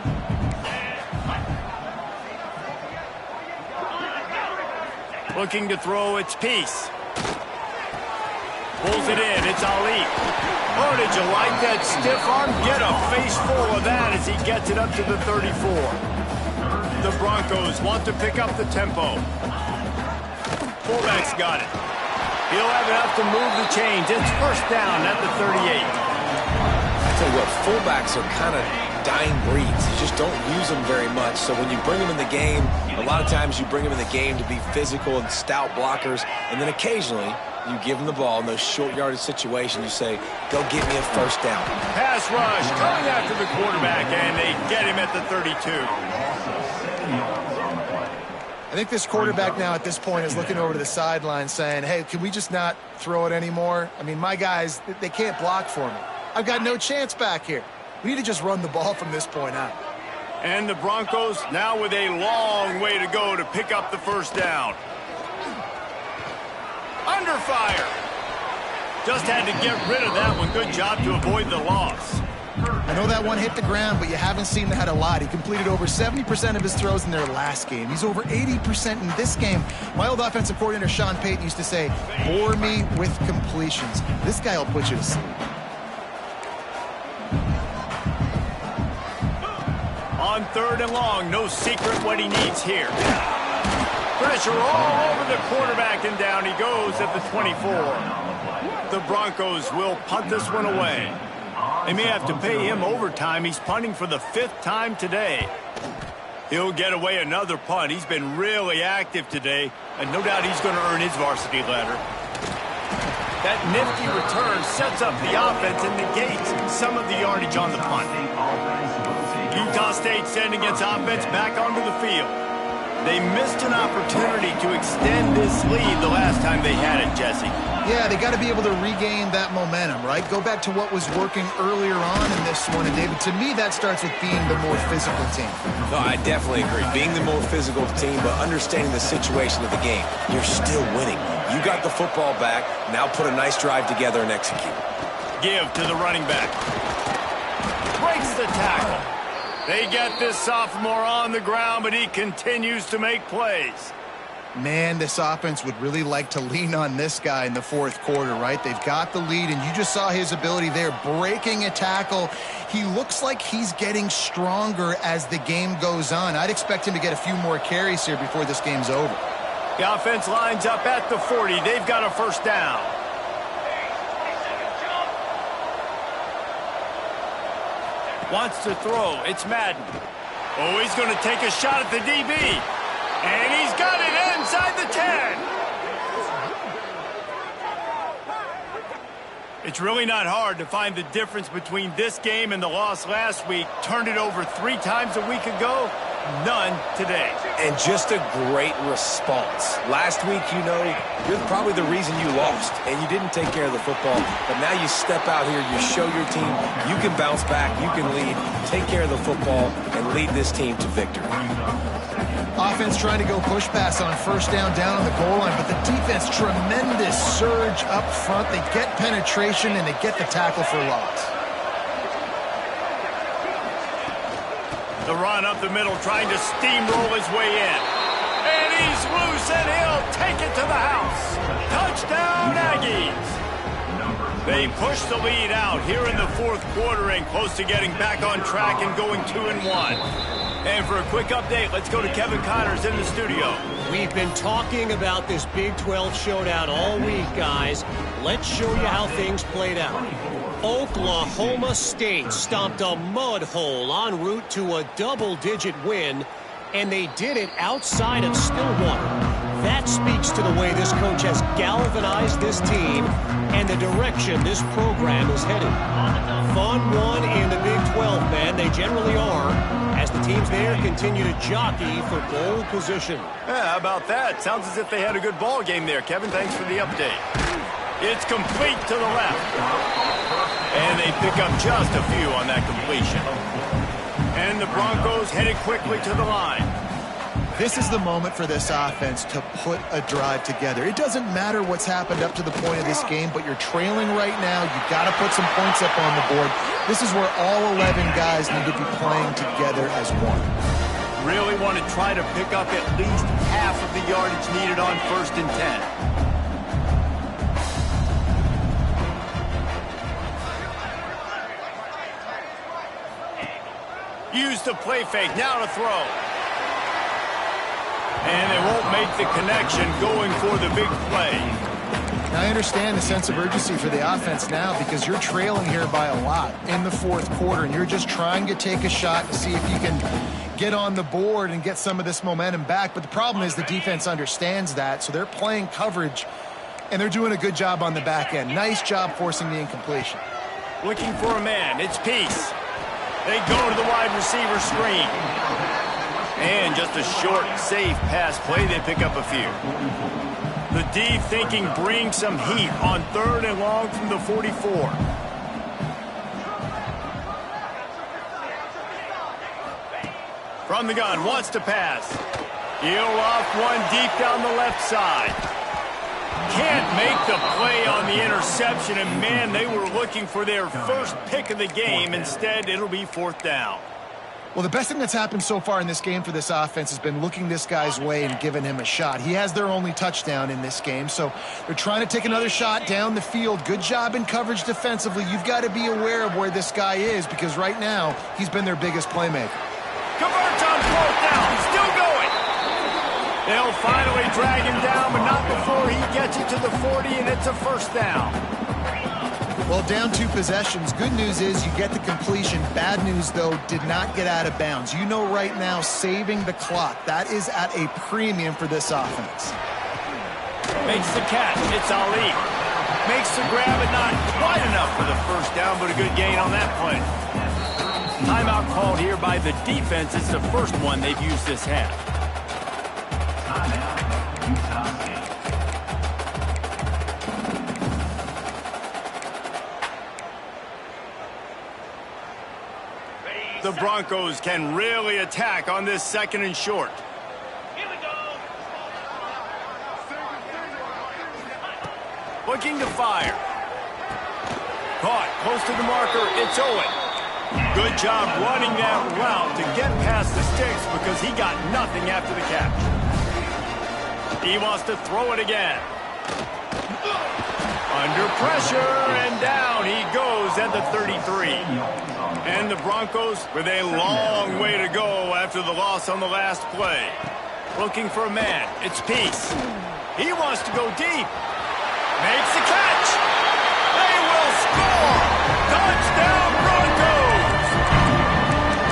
Looking to throw, it's Peace. Pulls it in, it's Ali. Oh, did you like that stiff arm? Get a face full of that as he gets it up to the 34. The Broncos want to pick up the tempo. Fullback's got it. He'll have enough to move the chains. It's 1st down at the 38. I tell you what, fullbacks are kind of dying breeds. You just don't use them very much. So when you bring them in the game, a lot of times you bring them in the game to be physical and stout blockers, and then occasionally you give them the ball in those short yardage situations. You say, go get me a 1st down. Pass rush coming after the quarterback, and they get him at the 32. I think this quarterback now at this point is looking over to the sideline saying, hey, can we just not throw it anymore? I mean, my guys, they can't block for me. I've got no chance back here. We need to just run the ball from this point out. And the Broncos now with a long way to go to pick up the first down. Under fire. Just had to get rid of that one. Good job to avoid the loss. I know that one hit the ground, but you haven't seen that a lot. He completed over 70% of his throws in their last game. He's over 80% in this game. My old offensive coordinator, Sean Payton, used to say, bore me with completions. This guy will put you to sleep. On 3rd and long, no secret what he needs here. Pressure all over the quarterback, and down he goes at the 24. The Broncos will punt this one away. They may have to pay him overtime. He's punting for the 5th time today. He'll get away another punt. He's been really active today, and no doubt he's going to earn his varsity letter. That nifty return sets up the offense and negates some of the yardage on the punt. Utah State sending its offense back onto the field. They missed an opportunity to extend this lead the last time they had it, Jesse. Yeah, they got to be able to regain that momentum, right? Go back to what was working earlier on in this one. And, David, to me, that starts with being the more physical team. No, I definitely agree. Being the more physical team, but understanding the situation of the game. You're still winning. You got the football back. Now put a nice drive together and execute. Give to the running back. Breaks the tackle. They get this sophomore on the ground, but he continues to make plays. Man, this offense would really like to lean on this guy in the 4th quarter, right? They've got the lead, and you just saw his ability there, breaking a tackle. He looks like he's getting stronger as the game goes on. I'd expect him to get a few more carries here before this game's over. The offense lines up at the 40. They've got a first down. Wants to throw. It's Madden. Oh, he's going to take a shot at the DB. And he's got it inside the 10. It's really not hard to find the difference between this game and the loss last week. Turned it over 3 times a week ago. None today. And just a great response. Last week, you know, you're probably the reason you lost, and you didn't take care of the football. But now you step out here, you show your team you can bounce back, you can lead, take care of the football, and lead this team to victory. Offense trying to go push pass on first down on the goal line, but the defense, tremendous surge up front. They get penetration, and they get the tackle for loss. The run up the middle, trying to steamroll his way in. And he's loose, and he'll take it to the house. Touchdown, Aggies. They push the lead out here in the 4th quarter and close to getting back on track and going 2-1. And for a quick update, let's go to Kevin Connors in the studio. We've been talking about this Big 12 showdown all week, guys. Let's show you how things played out. Oklahoma State stomped a mud hole en route to a double-digit win, and they did it outside of Stillwater. That speaks to the way this coach has galvanized this team and the direction this program is headed. Fun one in the Big 12, man. They generally are, as the teams there continue to jockey for goal position. Yeah, how about that? Sounds as if they had a good ball game there. Kevin, thanks for the update. It's complete to the left. And they pick up just a few on that completion. And the Broncos headed quickly to the line. This is the moment for this offense to put a drive together. It doesn't matter what's happened up to the point of this game, but you're trailing right now. You've got to put some points up on the board. This is where all 11 guys need to be playing together as one. Really want to try to pick up at least half of the yardage needed on 1st and 10. Use the play fake, now to throw. And they won't make the connection going for the big play. Now, I understand the sense of urgency for the offense now because you're trailing here by a lot in the 4th quarter, and you're just trying to take a shot to see if you can get on the board and get some of this momentum back. But the problem is the defense understands that, so they're playing coverage, and they're doing a good job on the back end. Nice job forcing the incompletion. Looking for a man. It's Peace. They go to the wide receiver screen. And just a short, safe pass play. They pick up a few. The D thinking bring some heat on 3rd and long from the 44. From the gun, wants to pass. He'll off one deep down the left side. Can't make the play on the interception, and man, they were looking for their first pick of the game. Instead, it'll be fourth down. Well, the best thing that's happened so far in this game for this offense has been looking this guy's way and giving him a shot. He has their only touchdown in this game, so they're trying to take another shot down the field. Good job in coverage defensively. You've got to be aware of where this guy is because right now he's been their biggest playmaker. Converts on fourth down. Still going. They'll finally drag him down, but not before he gets it to the 40, and it's a first down. Well, down 2 possessions. Good news is you get the completion. Bad news, though, did not get out of bounds. You know right now, saving the clock. That is at a premium for this offense. Makes the catch. It's Ali. Makes the grab, but not quite enough for the first down, but a good gain on that play. Timeout called here by the defense. It's the first one they've used this half. Timeout, Utah State. The Broncos can really attack on this second and short. Here we go. Looking to fire. Caught close to the marker. It's Owen. Good job running that route to get past the sticks because he got nothing after the catch. He wants to throw it again. Under pressure, and down he goes at the 33. And the Broncos with a long way to go after the loss on the last play. Looking for a man. It's Peace. He wants to go deep. Makes the catch. They will score. Touchdown, Broncos.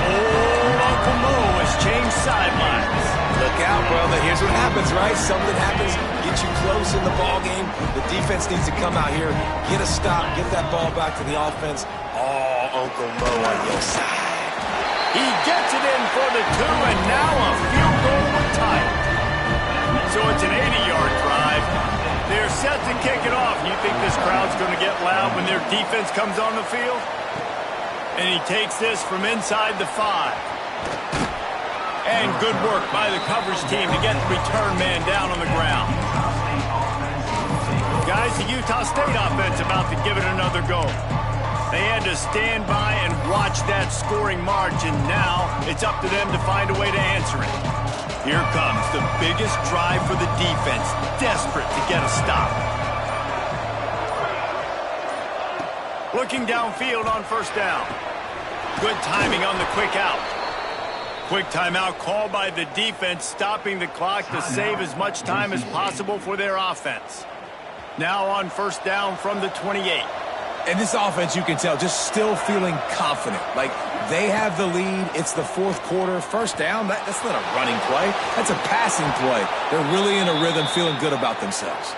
Old Uncle Mo has changed sidelines. Look out, brother. Here's what happens, right? Something happens, get you close in the ball game. The defense needs to come out here, get a stop, get that ball back to the offense. Oh, Uncle Mo on your side. He gets it in for the 2, and now a field goal would tie it. So it's an 80-yard drive. They're set to kick it off. You think this crowd's going to get loud when their defense comes on the field? And he takes this from inside the 5. And good work by the coverage team to get the return man down on the ground. Guys, the Utah State offense about to give it another go. They had to stand by and watch that scoring march, and now it's up to them to find a way to answer it. Here comes the biggest drive for the defense, desperate to get a stop. Looking downfield on first down. Good timing on the quick out. Quick timeout called by the defense, stopping the clock to save as much time as possible for their offense. Now on first down from the 28. And this offense, you can tell, just still feeling confident. Like, they have the lead. It's the fourth quarter. First down, that's not a running play. That's a passing play. They're really in a rhythm, feeling good about themselves.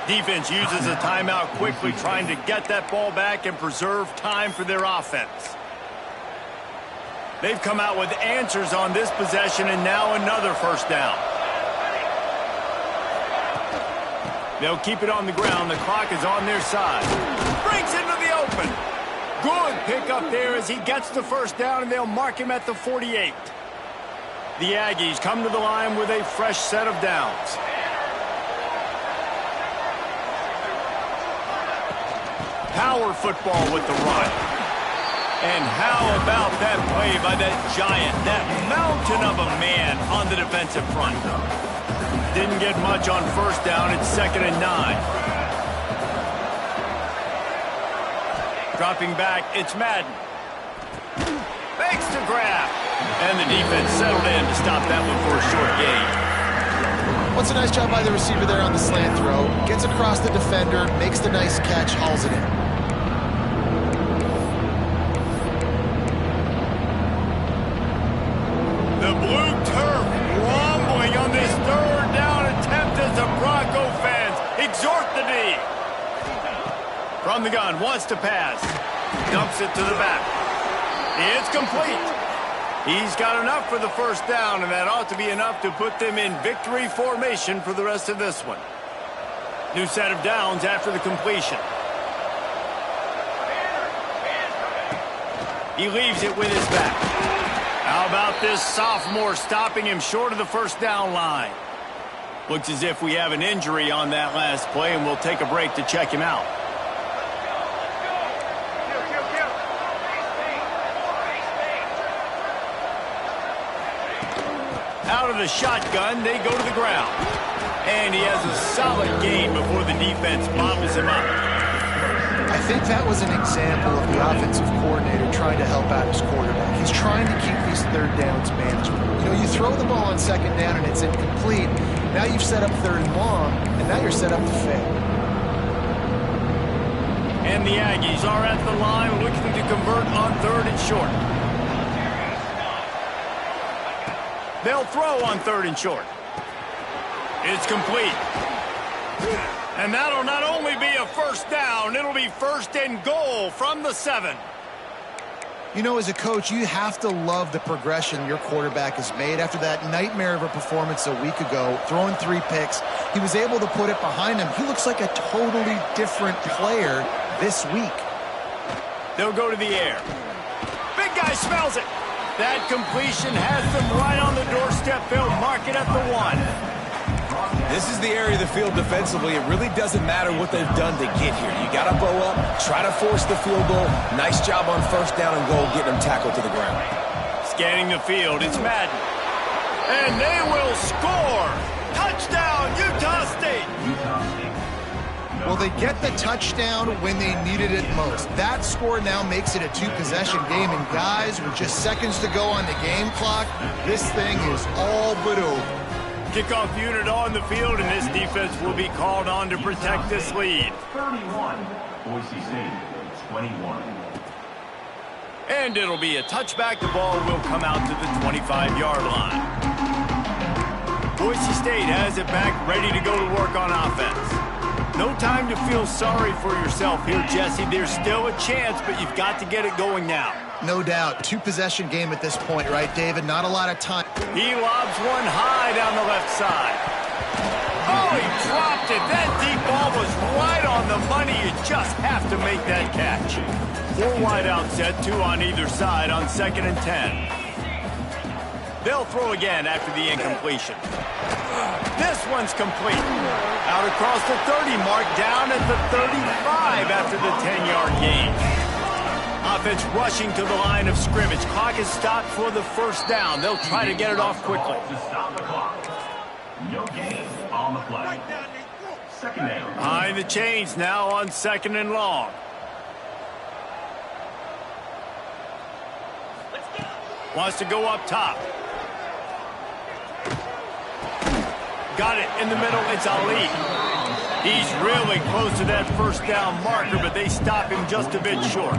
Defense uses a timeout quickly, trying to get that ball back and preserve time for their offense. They've come out with answers on this possession, and now another first down. They'll keep it on the ground. The clock is on their side. Breaks into the open. Good pickup there as he gets the first down, and they'll mark him at the 48. The Aggies come to the line with a fresh set of downs. Power football with the run. And how about that play by that giant, that mountain of a man on the defensive front? Didn't get much on first down. It's 2nd and 9. Dropping back, it's Madden. Makes the grab. And the defense settled in to stop that one for a short gain. What's a nice job by the receiver there on the slant throw. Gets across the defender, makes the nice catch, hauls it in. The blue turf rumbling on this third down attempt as the Bronco fans exhort the D. From the gun, wants to pass. Dumps it to the back. It's complete. He's got enough for the first down, and that ought to be enough to put them in victory formation for the rest of this one. New set of downs after the completion. He leaves it with his back. How about this sophomore stopping him short of the first down line? Looks as if we have an injury on that last play, and we'll take a break to check him out. Out of the shotgun, they go to the ground. And he has a solid gain before the defense bobbles him up. I think that was an example of the offensive coordinator trying to help out his quarterback. He's trying to keep these third downs manageable. You know, you throw the ball on second down and it's incomplete. Now you've set up third and long, and now you're set up to fail. And the Aggies are at the line looking to convert on third and short. They'll throw on third and short. It's complete. And that'll not only be a first down, it'll be first and goal from the 7. You know, as a coach, you have to love the progression your quarterback has made after that nightmare of a performance a week ago, throwing 3 picks. He was able to put it behind him. He looks like a totally different player this week. They'll go to the air. Big guy smells it. That completion has them right on the doorstep. They'll mark it at the 1. This is the area of the field defensively. It really doesn't matter what they've done to get here. You got to bow up, try to force the field goal. Nice job on first down and goal, getting them tackled to the ground. Scanning the field, it's Madden. And they will score. Touchdown, Utah State. Well, they get the touchdown when they needed it most. That score now makes it a 2-possession game. And guys, with just seconds to go on the game clock, this thing is all but over. Kickoff unit on the field, and this defense will be called on to protect this lead. 31, Boise State, 21. And it'll be a touchback. The ball will come out to the 25-yard line. Boise State has it back, ready to go to work on offense. No time to feel sorry for yourself here, Jesse. There's still a chance, but you've got to get it going now. No doubt. 2-possession game at this point, right, David? Not a lot of time. He lobs one high down the left side. Oh, he dropped it. That deep ball was right on the money. You just have to make that catch. 4 wide out set, 2 on either side on 2nd and 10. They'll throw again after the incompletion. This one's complete. Out across the 30 mark, down at the 35 after the 10-yard gain. Offense rushing to the line of scrimmage. Clock is stopped for the first down. They'll try to get it off quickly. To stop the clock. No gain on the play. Second down. Behind the chains now on 2nd and long. Wants to go up top. Got it in the middle. It's Ali. He's really close to that first down marker, but they stop him just a bit short.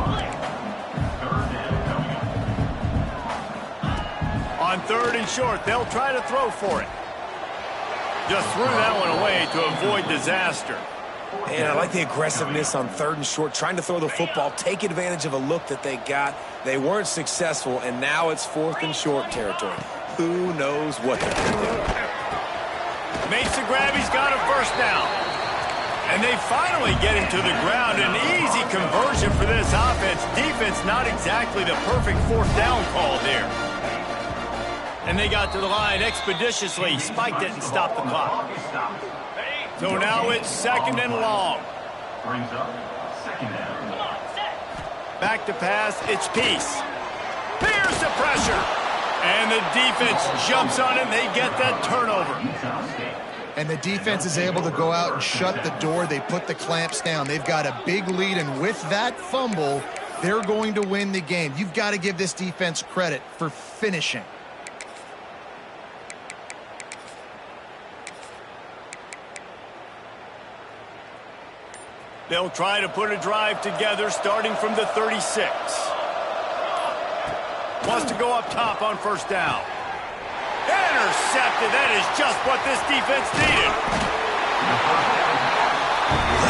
On 3rd and short, they'll try to throw for it. Just threw that one away to avoid disaster. And I like the aggressiveness on 3rd and short, trying to throw the football, take advantage of a look that they got. They weren't successful, and now it's 4th and short territory. Who knows what they're going to do? Makes the grab. He's got a first down. And they finally get him to the ground. An easy conversion for this offense. Defense not exactly the perfect 4th down call there. And they got to the line expeditiously, spiked it and stopped the clock. So now it's 2nd and long. Brings up 2nd down. Back to pass, it's Peace. Here's the pressure. And the defense jumps on him. They get that turnover. And the defense is able to go out and shut the door. They put the clamps down. They've got a big lead, and with that fumble, they're going to win the game. You've got to give this defense credit for finishing. They'll try to put a drive together starting from the 36. Wants to go up top on first down. Intercepted. That is just what this defense needed.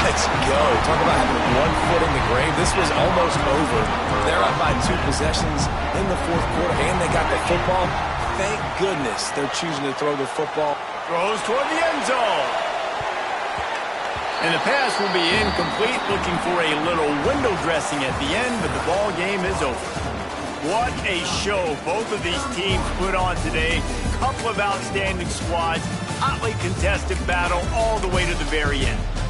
Let's go. Talk about having 1 foot in the grave. This was almost over. They're up by 2 possessions in the 4th quarter, and they got the football. Thank goodness they're choosing to throw the football. Throws toward the end zone. And the pass will be incomplete, looking for a little window dressing at the end, but the ball game is over. What a show both of these teams put on today. Couple of outstanding squads, hotly contested battle all the way to the very end.